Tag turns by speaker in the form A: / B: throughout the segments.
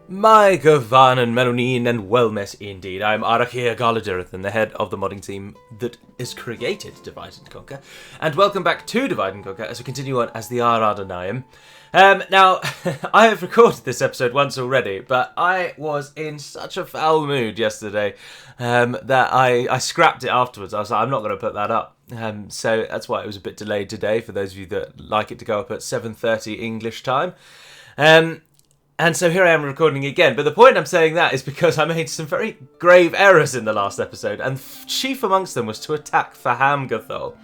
A: My Gavan and Melonin and Wellmess indeed. I'm Arachia Galadirith, the head of the modding team that is created Divide and Conquer. And welcome back to Divide and Conquer as we continue on as the Adûnâim. Now, I have recorded this episode once already, but I was in such a foul mood yesterday that I scrapped it afterwards. I was like, I'm not going to put that up. So that's why it was a bit delayed today, for those of you that like it to go up at 7:30 English time. And so here I am recording again. But the point I'm saying that is because I made some very grave errors in the last episode, and chief amongst them was to attack Fahamgathol.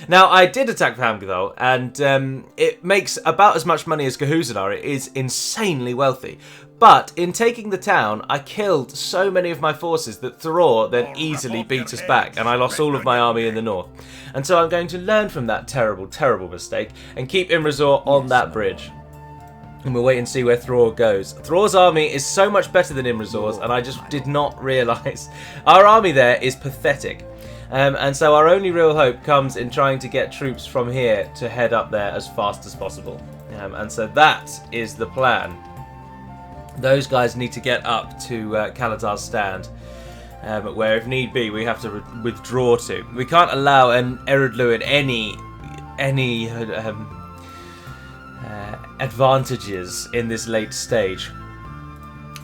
A: Now, I did attack Fahamgathol, and it makes about as much money as Cahuzanar. It is insanely wealthy. But in taking the town, I killed so many of my forces that Thror then easily beat us back, and I lost all of my army in the north. And so I'm going to learn from that terrible, terrible mistake and keep Imrazor on that bridge. And we'll wait and see where Thror goes. Thror's army is so much better than Imrazor's, and I just did not realise. Our army there is pathetic. And so our only real hope comes in trying to get troops from here to head up there as fast as possible. And so that is the plan. Those guys need to get up to Kalatar's stand, where if need be we have to withdraw to. We can't allow an Adûnâim any advantages in this late stage.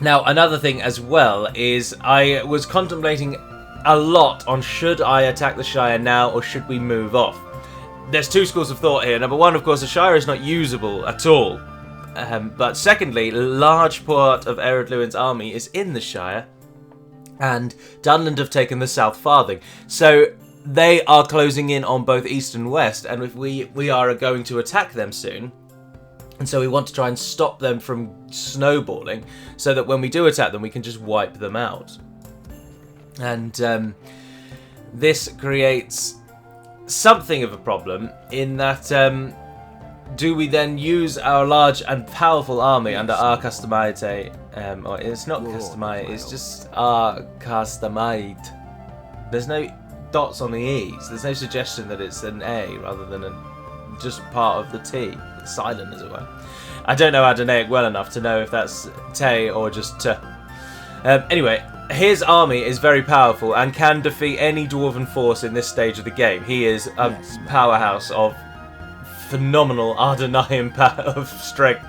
A: Now, another thing as well is I was contemplating a lot on should I attack the Shire now or should we move off. There's two schools of thought here. Number one, of course, the Shire is not usable at all. But secondly, a large part of Adûnâim's army is in the Shire, and Dunland have taken the South Farthing. So they are closing in on both east and west, and if we are going to attack them soon. And so we want to try and stop them from snowballing so that when we do attack them, we can just wipe them out. And this creates something of a problem in that do we then use our large and powerful army under our Customite, or it's not Customite, it's just our Customite. There's no dots on the E's. There's no suggestion that it's an A rather than just part of the T. It's silent, as it were. I don't know Adûnâim well enough to know if that's Te or just T. Anyway, his army is very powerful and can defeat any dwarven force in this stage of the game. He is a powerhouse of phenomenal Adûnâim of strength.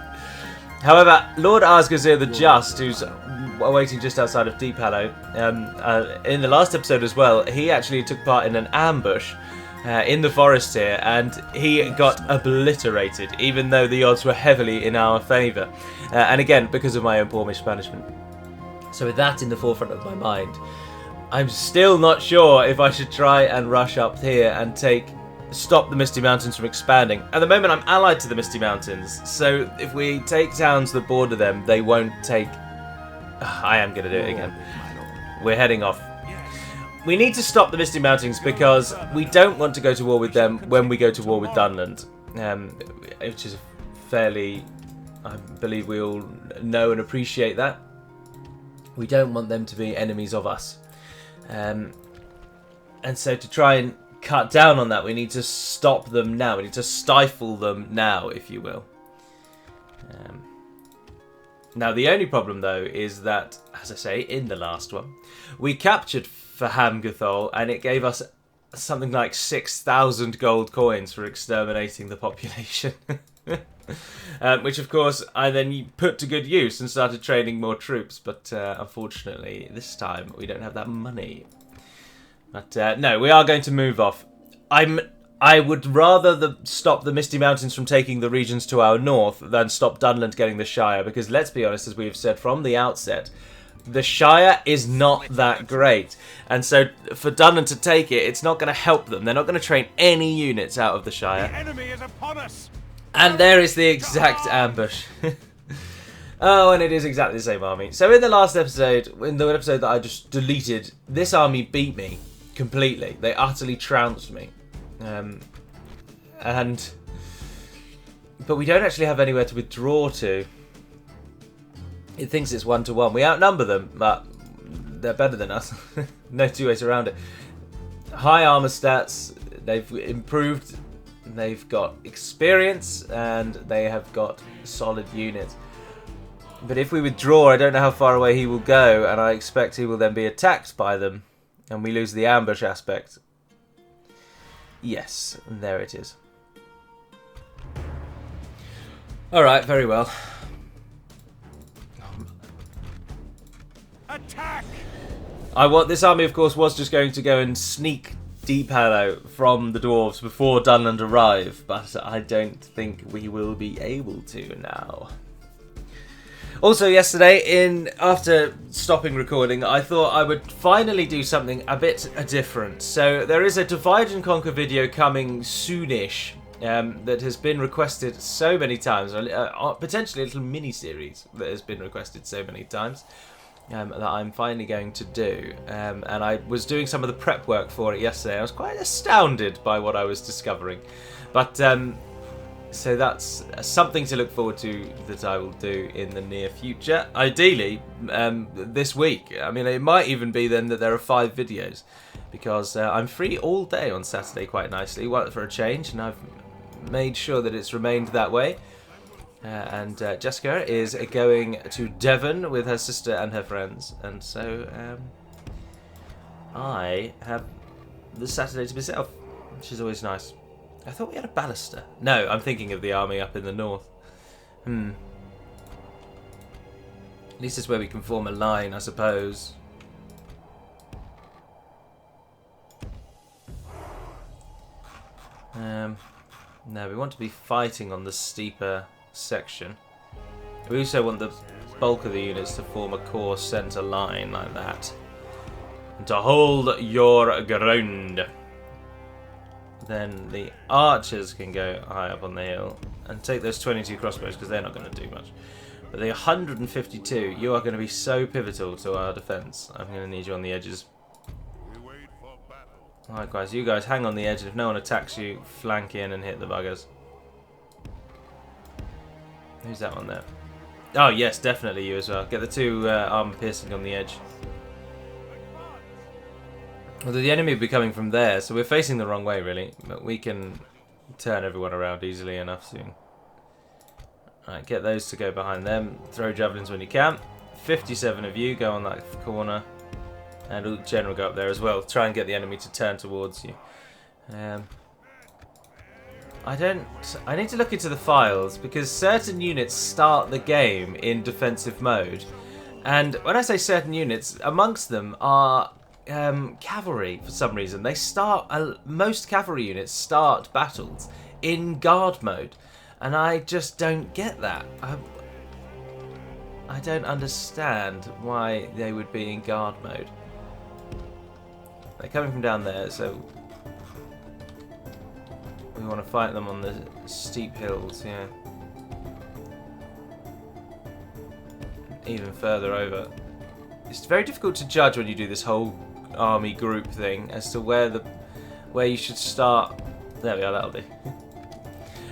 A: However, Lord Asgazir the Just, who's waiting just outside of Deep Hallow, in the last episode as well, he actually took part in an ambush in the forest here, and he got obliterated, even though the odds were heavily in our favour. And again, because of my own poor mismanagement. So with that in the forefront of my mind, I'm still not sure if I should try and rush up here and stop the Misty Mountains from expanding. At the moment, I'm allied to the Misty Mountains, so if we take towns that border them, they won't take... I am going to do it again. We're heading off. We need to stop the Misty Mountains because we don't want to go to war with them when we go to war with Dunland, which is fairly... I believe we all know and appreciate that. We don't want them to be enemies of us. And so to try and cut down on that, we need to stop them now. We need to stifle them now, if you will. Now, the only problem, though, is that, as I say, in the last one, we captured Fahamgathol, and it gave us something like 6,000 gold coins for exterminating the population. Which, of course, I then put to good use and started training more troops. But unfortunately, this time, we don't have that money. But no, we are going to move off. I would rather stop the Misty Mountains from taking the regions to our north than stop Dunland getting the Shire, because let's be honest, as we've said from the outset, the Shire is not that great. And so for Dunland to take it, it's not going to help them. They're not going to train any units out of the Shire. The enemy is upon us. And there is the exact ambush. Oh, and it is exactly the same army. So in the last episode, in the episode that I just deleted, this army beat me completely. They utterly trounced me. But we don't actually have anywhere to withdraw to. It thinks it's 1-to-1. We outnumber them, but they're better than us. No two ways around it. High armor stats. They've improved. They've got experience, and they have got solid units. But if we withdraw, I don't know how far away he will go, and I expect he will then be attacked by them, and we lose the ambush aspect. Yes, and there it is. Alright, very well.
B: Attack!
A: This army, of course, was just going to go and sneak Deep Hollow from the dwarves before Dunland arrive, but I don't think we will be able to now. Also, yesterday, after stopping recording, I thought I would finally do something a bit different. So there is a Divide and Conquer video coming soonish that has been requested so many times, potentially a little mini-series that has been requested so many times, that I'm finally going to do. And I was doing some of the prep work for it yesterday. I was quite astounded by what I was discovering. But so that's something to look forward to that I will do in the near future. Ideally, this week. I mean, it might even be then that there are 5 videos, because I'm free all day on Saturday quite nicely, for a change, and I've made sure that it's remained that way. And Jessica is going to Devon with her sister and her friends, and so I have the Saturday to myself, which is always nice. I thought we had a baluster. No, I'm thinking of the army up in the north. At least it's where we can form a line, I suppose. No, we want to be fighting on the steeper section. We also want the bulk of the units to form a core centre line like that. And to hold your ground. Then the archers can go high up on the hill and take those 22 crossbows, because they're not going to do much. But the 152, you are going to be so pivotal to our defence. I'm going to need you on the edges. Likewise, you guys hang on the edge, and if no one attacks you, flank in and hit the buggers. Who's that one there? Oh yes, definitely you as well. Get the 2 armor piercing on the edge. Although the enemy will be coming from there, so we're facing the wrong way really, but we can turn everyone around easily enough soon. Alright, get those to go behind them. Throw javelins when you can. 57 of you go on that corner, and general go up there as well. Try and get the enemy to turn towards you. I need to look into the files, because certain units start the game in defensive mode, and when I say certain units, amongst them are cavalry. For some reason they start, most cavalry units start battles in guard mode, and I just don't get that. I don't understand why they would be in guard mode. They're coming from down there, so we want to fight them on the steep hills, yeah. Even further over. It's very difficult to judge when you do this whole army group thing as to where you should start. There we are, that'll do.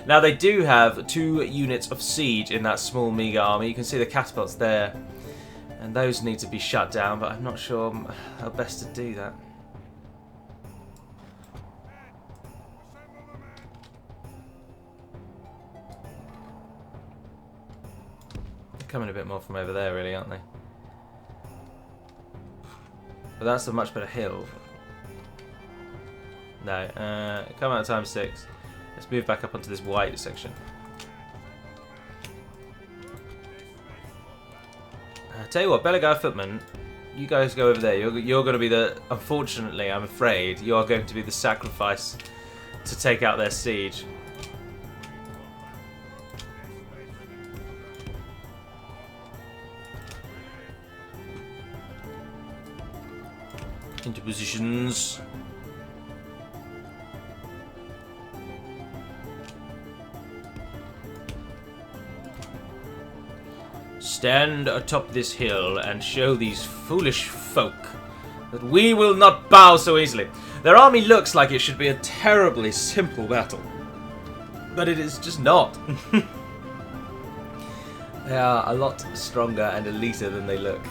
A: Now they do have 2 units of siege in that small meager army. You can see the catapults there, and those need to be shut down, but I'm not sure how best to do that. They're coming a bit more from over there really, aren't they? But that's a much better hill. No, come out times 6. Let's move back up onto this white section. Tell you what, Belagar Footman, you guys go over there. You're going to be the, unfortunately, I'm afraid, you are going to be the sacrifice to take out their siege. Into positions. Stand atop this hill and show these foolish folk that we will not bow so easily. Their army looks like it should be a terribly simple battle, but it is just not. They are a lot stronger and eliter than they look.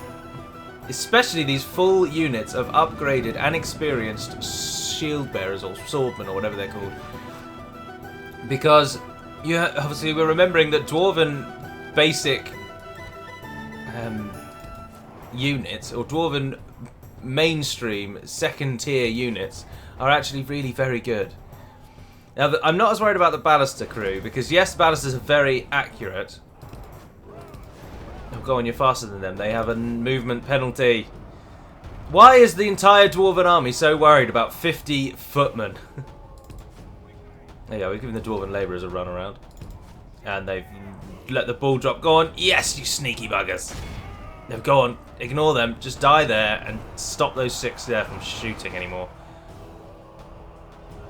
A: Especially these full units of upgraded and experienced shield bearers or swordmen or whatever they're called. Because obviously we're remembering that Dwarven basic units, or dwarven mainstream second tier units, are actually really very good. Now, I'm not as worried about the Ballister crew, because yes, Ballisters are very accurate. Oh, go on, you're faster than them. They have a movement penalty. Why is the entire Dwarven army so worried about 50 footmen? There you go, we've given the Dwarven labourers a run around. And they've let the ball drop. Go on. Yes, you sneaky buggers. No, go on. Ignore them. Just die there and stop those 6 there from shooting anymore.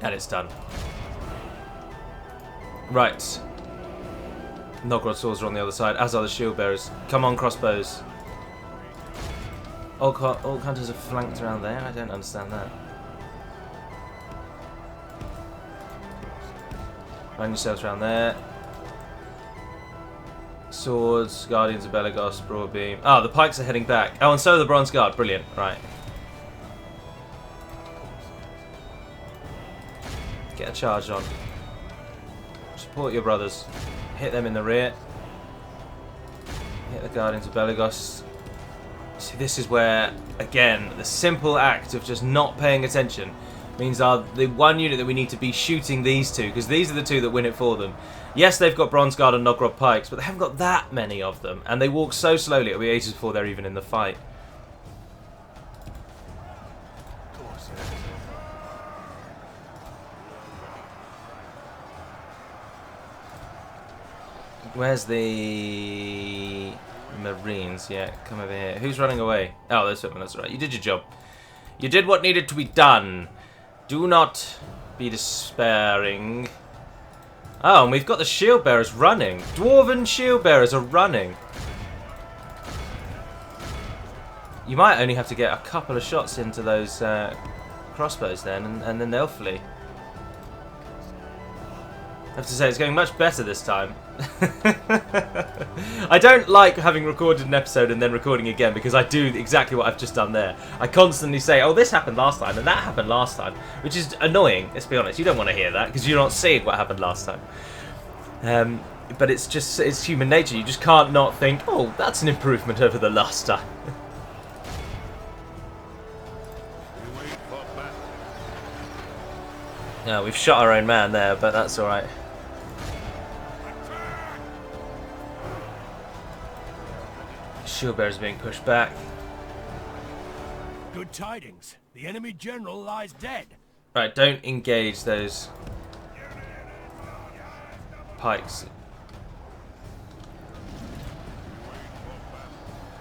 A: And it's done. Right. Nogrod swords are on the other side, as are the shield bearers. Come on, crossbows. All hunters are flanked around there. I don't understand that. Find yourselves around there. Swords, Guardians of Belagos, Broadbeam. Ah, the pikes are heading back. Oh, and so are the Bronze Guard. Brilliant. Right. Get a charge on. Support your brothers. Hit them in the rear. Hit the Guardians of Belagos. See, this is where, again, the simple act of just not paying attention means the one unit that we need to be shooting these two, because these are the two that win it for them. Yes, they've got Bronze Guard and Nogrod pikes, but they haven't got that many of them, and they walk so slowly it'll be ages before they're even in the fight. Where's the Marines? Yeah, come over here. Who's running away? Oh, those footmen, that's right. You did your job. You did what needed to be done. Do not be despairing. Oh, and we've got the shield bearers running. Dwarven shield bearers are running. You might only have to get a couple of shots into those crossbows then, and then they'll flee. I have to say, it's going much better this time. I don't like having recorded an episode and then recording again, because I do exactly what I've just done there. I constantly say, oh, this happened last time and that happened last time, which is annoying, let's be honest. You don't want to hear that because you're not seeing what happened last time. But it's human nature. You just can't not think, oh, that's an improvement over the last time. Yeah, we've shot our own man there, but that's alright. Shield bearers being pushed back.
B: Good tidings. The enemy general lies dead.
A: Right, don't engage those pikes.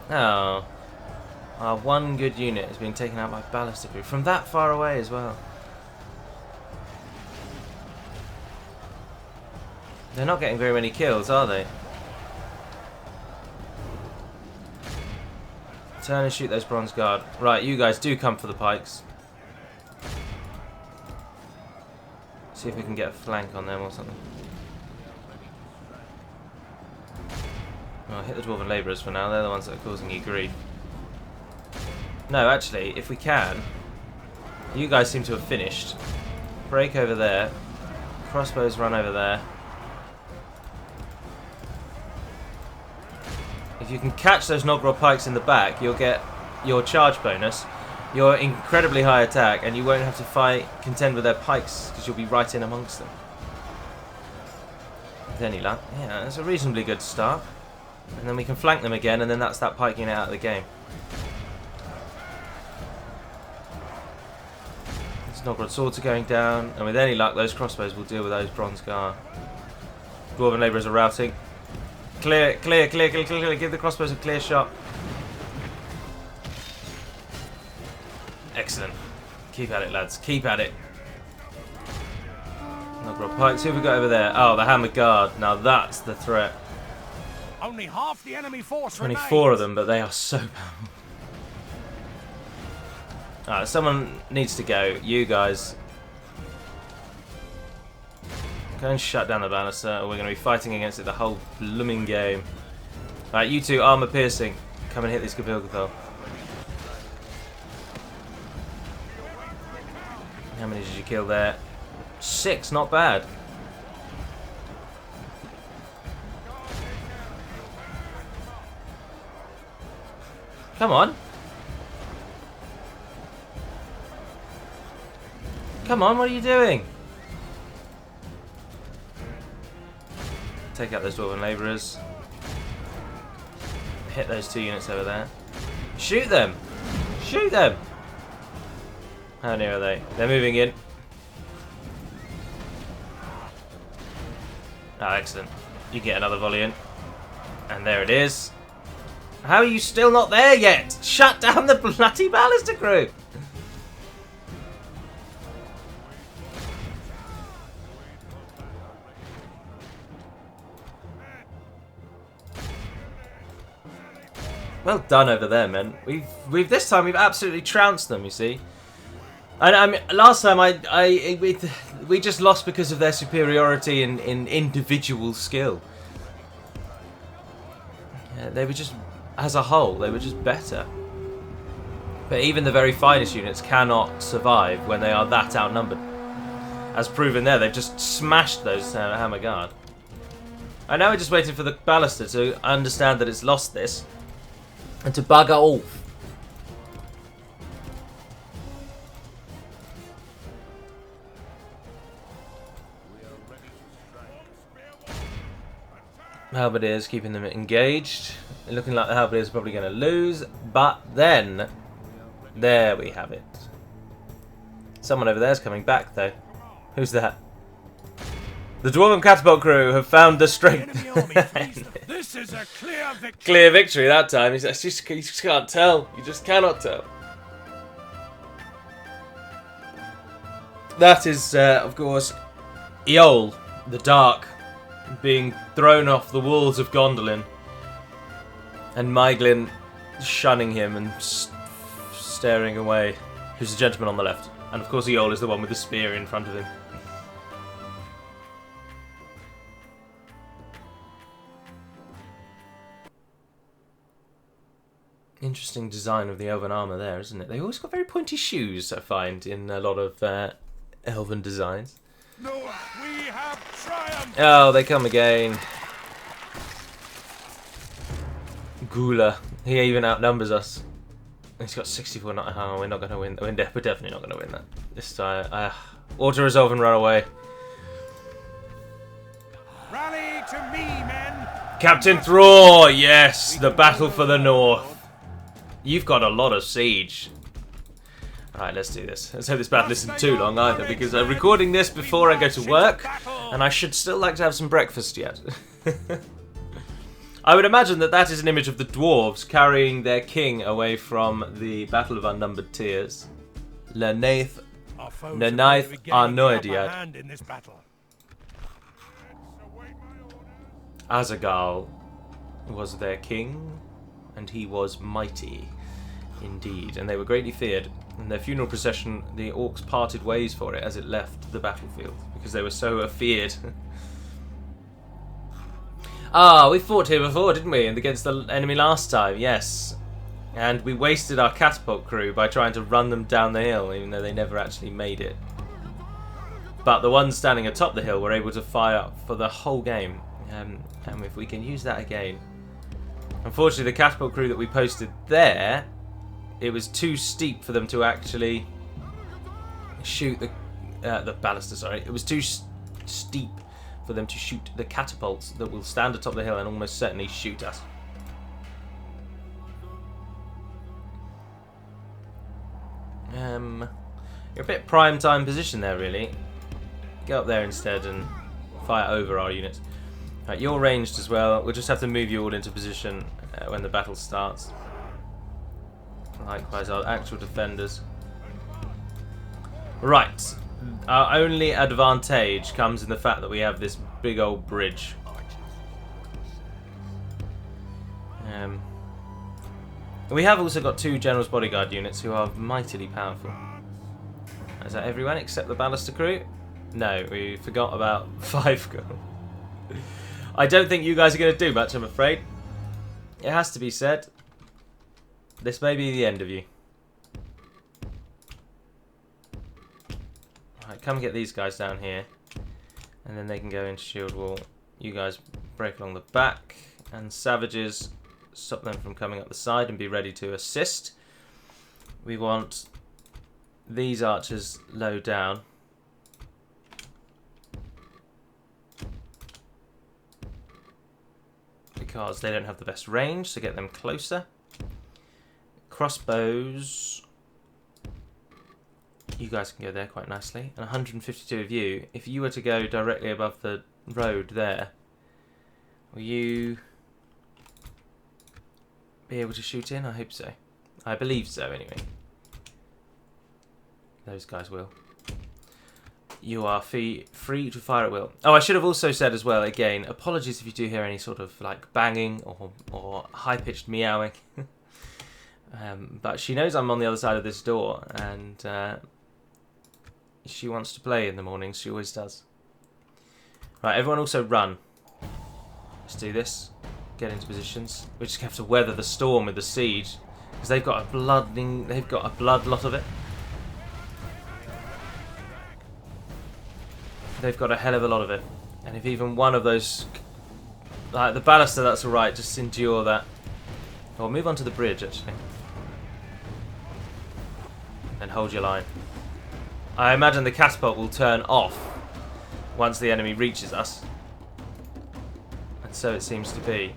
A: Oh. Our one good unit is being taken out by ballistic crew from that far away as well. They're not getting very many kills, are they? Turn and shoot those Bronze Guard. Right, you guys do come for the pikes. See if we can get a flank on them or something. Oh, hit the Dwarven Labourers for now. They're the ones that are causing you grief. No, actually, if we can, you guys seem to have finished. Break over there. Crossbows run over there. If you can catch those Nogrod pikes in the back, you'll get your charge bonus, your incredibly high attack, and you won't have to contend with their pikes because you'll be right in amongst them. With any luck, yeah, that's a reasonably good start. And then we can flank them again, and then that's that pike unit out of the game. These Nogrod swords are going down, and with any luck, those crossbows will deal with those Bronze Guard. Dwarven Labourers are routing. Clear, clear, clear, clear, clear, clear. Give the crossbows a clear shot. Excellent. Keep at it, lads. Keep at it. Nogrod pikes. Who have we got over there? Oh, the Hammer Guard. Now that's the threat.
B: Only half the enemy force
A: 24
B: remains.
A: of them, but they are so powerful. Alright, someone needs to go. You guys. Go and shut down the banister, or we're going to be fighting against it the whole blooming game. Right, you two, armor piercing. Come and hit this Gabilgathol. How many did you kill there? 6, not bad. Come on. Come on, what are you doing? Take out those dwarven labourers. Hit those 2 units over there. Shoot them! Shoot them! How near are they? They're moving in. Oh, excellent. You get another volley in. And there it is. How are you still not there yet? Shut down the bloody ballista crew! Well done over there, man. We've this time we've absolutely trounced them. You see, and I mean last time we just lost because of their superiority in individual skill. Yeah, they were just, as a whole, they were just better. But even the very finest units cannot survive when they are that outnumbered. As proven there, they've just smashed those hammer guard. And now we're just waiting for the ballista to understand that it's lost this. And to bugger off. Halberdiers keeping them engaged. Looking like the Halberdiers are probably going to lose. But then, there we have it. Someone over there is coming back though. Who's that? The Dwarven Catapult crew have found the strength.
B: This is a clear victory.
A: Clear victory that time. You just can't tell. You just cannot tell. That is, of course, Eol, the Dark, being thrown off the walls of Gondolin. And Maeglin shunning him and staring away. Who's the gentleman on the left. And of course Eol is the one with the spear in front of him. Interesting design of the elven armour there, isn't it? They've always got very pointy shoes, I find, in a lot of elven designs.
B: No, we have triumphed.
A: Oh, they come again. Gula. He even outnumbers us. He's got 64. Oh, we're not going to win. We're definitely not going to win that. This time. Auto-resolve and run away.
B: Rally to me, men.
A: Captain Thror! Yes! The battle for the north. You've got a lot of siege. Alright, let's do this. Let's hope this battle isn't too long either, because I'm recording this before I go to work, and I should still like to have some breakfast yet. I would imagine that that is an image of the dwarves carrying their king away from the Battle of Unnumbered Tears. Lenaith Arnoediad. Azagal was their king, and he was mighty indeed, and they were greatly feared. In their funeral procession, the orcs parted ways for it as it left the battlefield, because they were so afeared. Ah, we fought here before, didn't we? And against the enemy last time, yes. And we wasted our catapult crew by trying to run them down the hill, even though they never actually made it. But the ones standing atop the hill were able to fire for the whole game. And if we can use that again. Unfortunately, the catapult crew that we posted there, it was too steep for them to actually shoot the ballista. Sorry, it was too steep for them to shoot the catapults that will stand atop the hill and almost certainly shoot us. You're a bit prime time position there, really. Go up there instead and fire over our units. Right, you're ranged as well. We'll just have to move you all into position when the battle starts. Likewise, our actual defenders. Right. Our only advantage comes in the fact that we have this big old bridge. We have also got 2 General's Bodyguard units who are mightily powerful. Is that everyone except the ballista crew? No, we forgot about 5 gold. I don't think you guys are going to do much, I'm afraid. It has to be said. This may be the end of you. Alright, come get these guys down here. And then they can go into shield wall. You guys break along the back. And savages, stop them from coming up the side and be ready to assist. We want these archers low down. Because they don't have the best range, so get them closer. Crossbows. You guys can go there quite nicely. And 152 of you. If you were to go directly above the road there, will you be able to shoot in? I hope so. I believe so, anyway. Those guys will. You are free to fire at will. Oh, I should have also said as well, again, apologies if you do hear any sort of like banging or high-pitched meowing. But she knows I'm on the other side of this door, and she wants to play in the mornings. She always does. Right, everyone also run. Let's do this. Get into positions. We just have to weather the storm with the siege, because they've got a blood lot of it. They've got a hell of a lot of it. And if even one of those... Like, the baluster, that's alright. Just endure that. Or move on to the bridge, actually. And hold your line. I imagine the catapult will turn off once the enemy reaches us. And so it seems to be.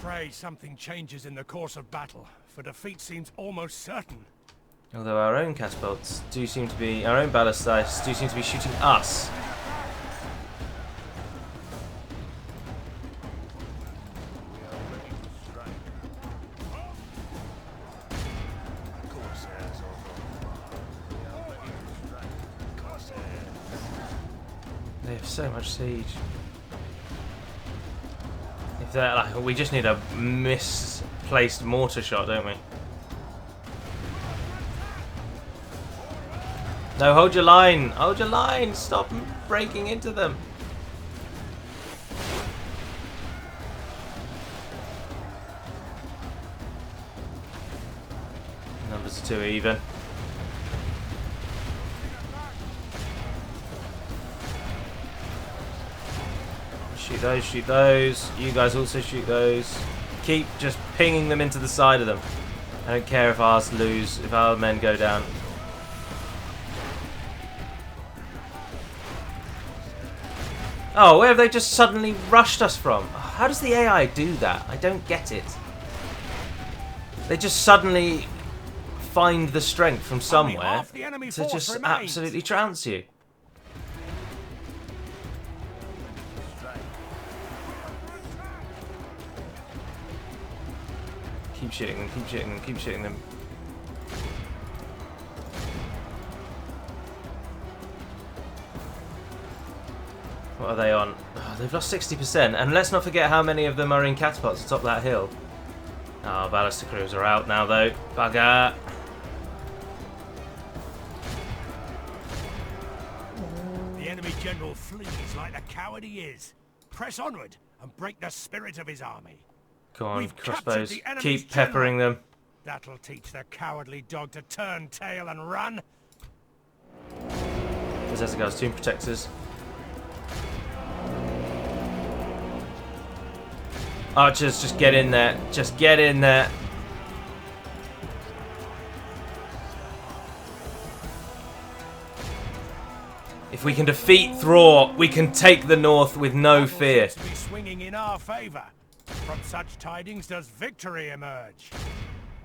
B: Pray something changes in the course of battle, for defeat seems almost certain.
A: Although our own catapults do seem to be, our own ballistas do seem to be shooting us. They have so much siege. If they're like, we just need a misplaced mortar shot, don't we? No, hold your line! Hold your line! Stop breaking into them! Numbers are too even. Shoot those, shoot those. You guys also shoot those. Keep just pinging them into the side of them. I don't care if ours lose, if our men go down. Oh, where have they just suddenly rushed us from? How does the AI do that? I don't get it. They just suddenly find the strength from somewhere to just absolutely trounce you. Keep shooting them, keep shooting them, keep shooting them. What are they on? Oh, they've lost 60%, and let's not forget how many of them are in catapults atop that hill. Oh, ballister crews are out now, though. Bugger!
B: The enemy general flees like the coward he is. Press onward and break the spirit of his army.
A: Go on,
B: We've
A: crossbows.
B: captured the enemy's
A: Keep peppering them.
B: That'll teach the cowardly dog to turn tail and run.
A: There's Ezegard's Tomb Protectors. Archers, just get in there. Just get in there. If we can defeat Thror, we can take the north with no fear.
B: Seems to be swinging in our favor. From such tidings does victory emerge.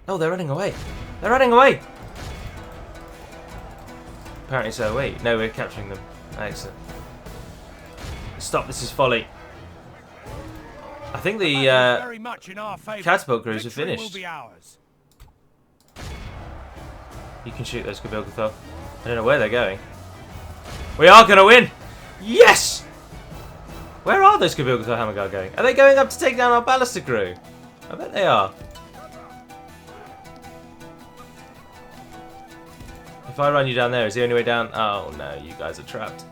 A: Oh, they're running away. They're running away. Apparently so. Wait, no, we're capturing them. Excellent. Stop, this is folly. I think the
B: very much in our favor.
A: catapult crews are
B: Victory
A: finished.
B: will be ours.
A: You can shoot those Gabilgathol. I don't know where they're going. We are going to win! Yes! Where are those Gabilgathol Hammerguard going? Are they going up to take down our ballister crew? I bet they are. If I run you down there, is the only way down? Oh no, you guys are trapped.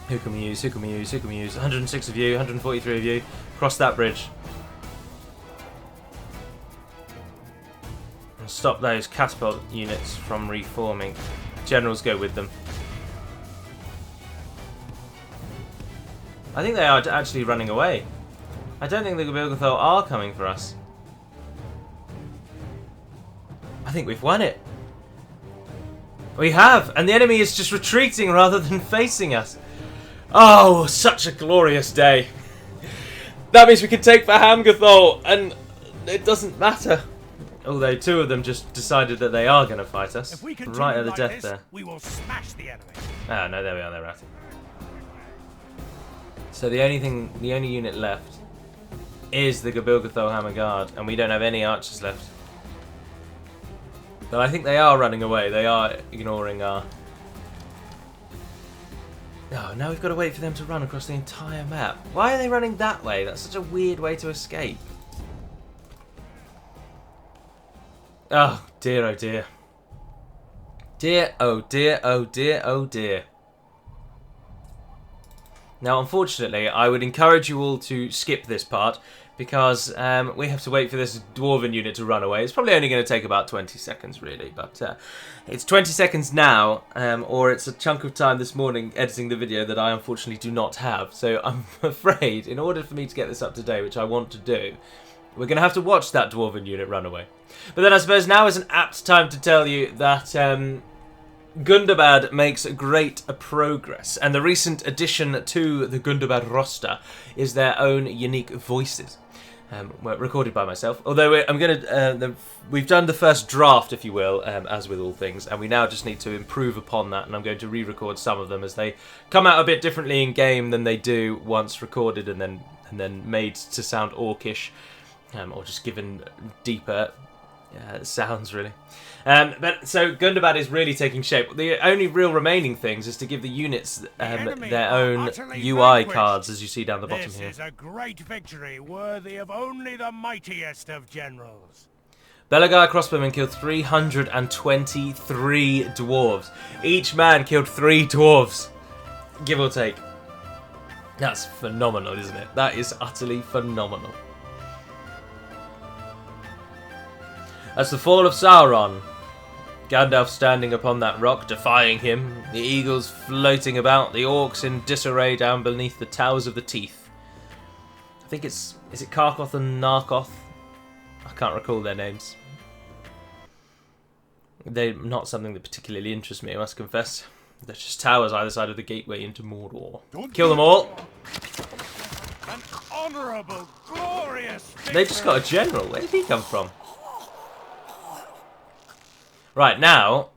A: Who can we use? Who can we use? Who can we use? 106 of you, 143 of you. Cross that bridge. And stop those catapult units from reforming. generals go with them. I think they are actually running away. I don't think the Gabilgathol are coming for us. I think we've won it. We have, and the enemy is just retreating rather than facing us. Oh, such a glorious day. That means we can take Fahamgathol, and it doesn't matter. Although two of them just decided that they are going to fight us.
B: If we
A: Right at the
B: like
A: death
B: this,
A: there.
B: we will smash the enemy.
A: Ah, no, there we are, they're at it. So the only unit left is the Gabilgathol Hammer Guard, and we don't have any archers left. But I think they are running away. They are ignoring our... Oh, now we've got to wait for them to run across the entire map. Why are they running that way? That's such a weird way to escape. Oh, dear, oh dear. Dear, oh dear, oh dear, oh dear. Now, unfortunately, I would encourage you all to skip this part because we have to wait for this Dwarven unit to run away. It's probably only going to take about 20 seconds, really, but it's 20 seconds now, or it's a chunk of time this morning editing the video that I unfortunately do not have. So I'm afraid, in order for me to get this up to date, which I want to do, we're going to have to watch that Dwarven unit run away. But then I suppose now is an apt time to tell you that Gundabad makes great progress, and the recent addition to the Gundabad roster is their own unique voices, recorded by myself. Although we've done the first draft, if you will, as with all things, and we now just need to improve upon that, and I'm going to re-record some of them as they come out a bit differently in game than they do once recorded and then made to sound orcish, or just given deeper sounds, really. But so Gundabad is really taking shape. The only real remaining things is to give the units their own UI cards, as you see down the bottom here.
B: This is a great victory, worthy of only the mightiest of generals.
A: Belagai crossbowmen killed 323 dwarves. Each man killed 3 dwarves, give or take. That's phenomenal, isn't it? That is utterly phenomenal. That's the fall of Sauron. Gandalf standing upon that rock, defying him. The eagles floating about. The orcs in disarray down beneath the towers of the teeth. I think is it Karkoth and Narkoth? I can't recall their names. They're not something that particularly interests me, I must confess. They're just towers either side of the gateway into Mordor. Kill them all.
B: An honourable, glorious victory.
A: They just got a general. Where did he come from? Right, now,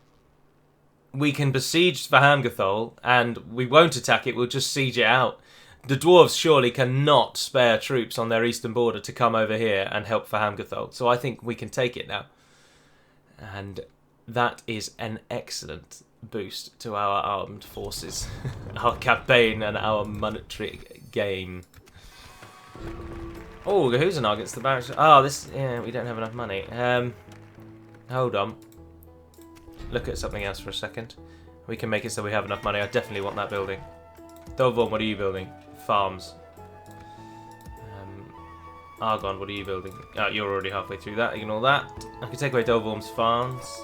A: we can besiege Fahamgathol, and we won't attack it, we'll just siege it out. The dwarves surely cannot spare troops on their eastern border to come over here and help Fahamgathol, so I think we can take it now. And that is an excellent boost to our armed forces, our campaign and our monetary gain. Oh, Gahuzanag against the barracks. Oh, yeah, we don't have enough money. Hold on. Look at something else for a second. We can make it so we have enough money. I definitely want that building. Dovon, what are you building? Farms. Argon, what are you building? Oh, you're already halfway through that. Ignore that. I can take away Dovon's farms.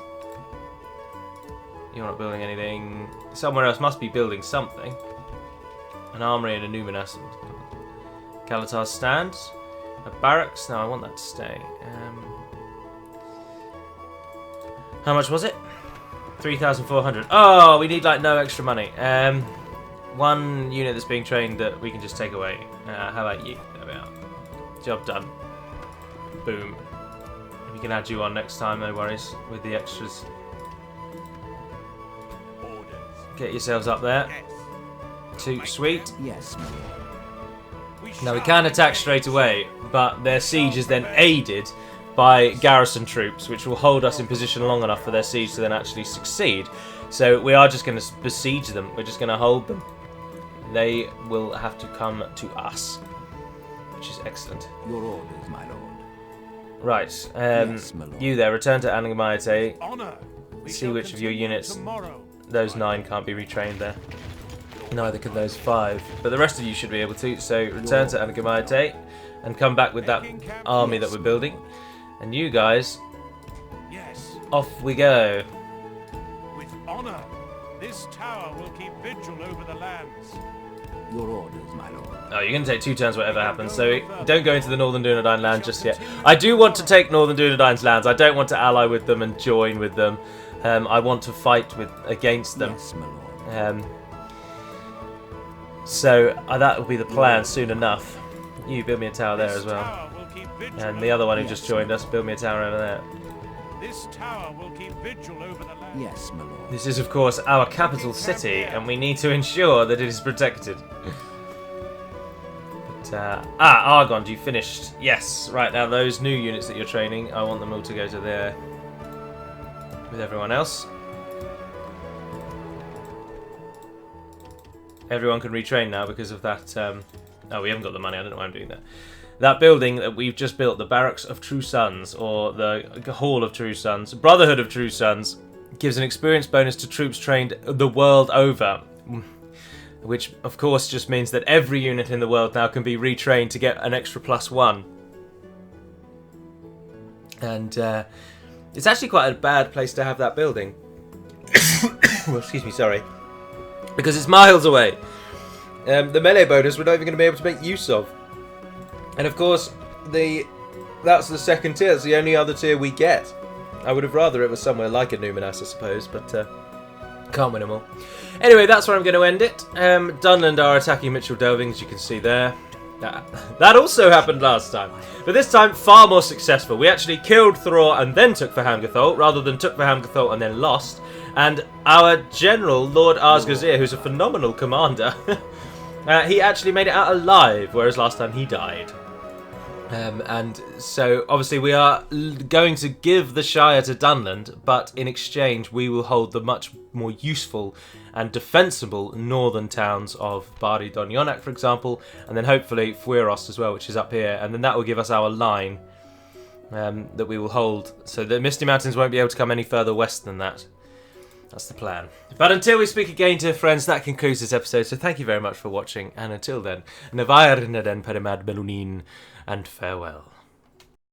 A: You're not building anything. Somewhere else must be building something. An armory and a Numinas. Kalatar's stand. A barracks. No, I want that to stay. How much was it? 3,400. Oh, we need like no extra money. One unit that's being trained that we can just take away. How about you? There we are. Job done. Boom. We can add you on next time, no worries, with the extras.
B: Orders.
A: Get yourselves up there.
B: Yes.
A: Too sweet.
C: Yes, my lord.
A: Now we can attack straight away, but their siege is then aided by garrison troops, which will hold us in position long enough for their siege to then actually succeed. So we are just going to besiege them. We're just going to hold them. They will have to come to us, which is excellent.
C: Your orders, my lord.
A: Right,
C: Yes, my lord.
A: you there, return to Adûnâim.
B: Honor. We
A: See
B: shall
A: which of your
B: continue
A: units.
B: tomorrow.
A: Those 9 can't be retrained there. Neither can those 5. But the rest of you should be able to. So return to Adûnâim and come back with that army that we're building. And you guys,
B: Yes.
A: off we go.
B: With honor. This tower will keep vigil over the lands.
C: Your orders, my lord.
A: Oh, you're going to take 2 turns whatever happens, so don't go into the Northern Dúnedain land just yet. I do want to take Northern Dúnedain's lands. I don't want to ally with them and join with them. I want to fight against them.
C: Yes, my lord.
A: So that will be the plan soon enough. You build me a tower there as well. And the other one who just joined us, build me a tower over there.
B: This tower will keep vigil over the land.
C: Yes, my lord.
A: This is, of course, our capital city, and we need to ensure that it is protected. Argond, you finished. Yes, right, now those new units that you're training, I want them all to go to there with everyone else. Everyone can retrain now because of that. Oh, we haven't got the money, I don't know why I'm doing that. That building that we've just built, the Barracks of True Sons, or the Hall of True Sons, Brotherhood of True Sons, gives an experience bonus to troops trained the world over. Which, of course, just means that every unit in the world now can be retrained to get an extra +1. And it's actually quite a bad place to have that building. Well, excuse me, sorry. Because it's miles away. The melee bonus we're not even going to be able to make use of. And of course, that's the second tier. It's the only other tier we get. I would have rather it was somewhere like Adûnâim, I suppose, but can't win them all. Anyway, that's where I'm going to end it. Dunland are attacking Mitchell Delving, as you can see there. That also happened last time. But this time, far more successful. We actually killed Thror and then took for Hamgathol, rather than took for Hamgathol and then lost. And our general, Lord Arsgazir, who's a phenomenal commander, he actually made it out alive, whereas last time he died. And so, obviously, we are going to give the Shire to Dunland, but in exchange, we will hold the much more useful and defensible northern towns of Bari Don Yonak, for example, and then hopefully Fueros as well, which is up here, and then that will give us our line that we will hold, so the Misty Mountains won't be able to come any further west than that. That's the plan. But until we speak again, dear friends, that concludes this episode, so thank you very much for watching, and until then, Navair Naden Perimad Belunin, and farewell.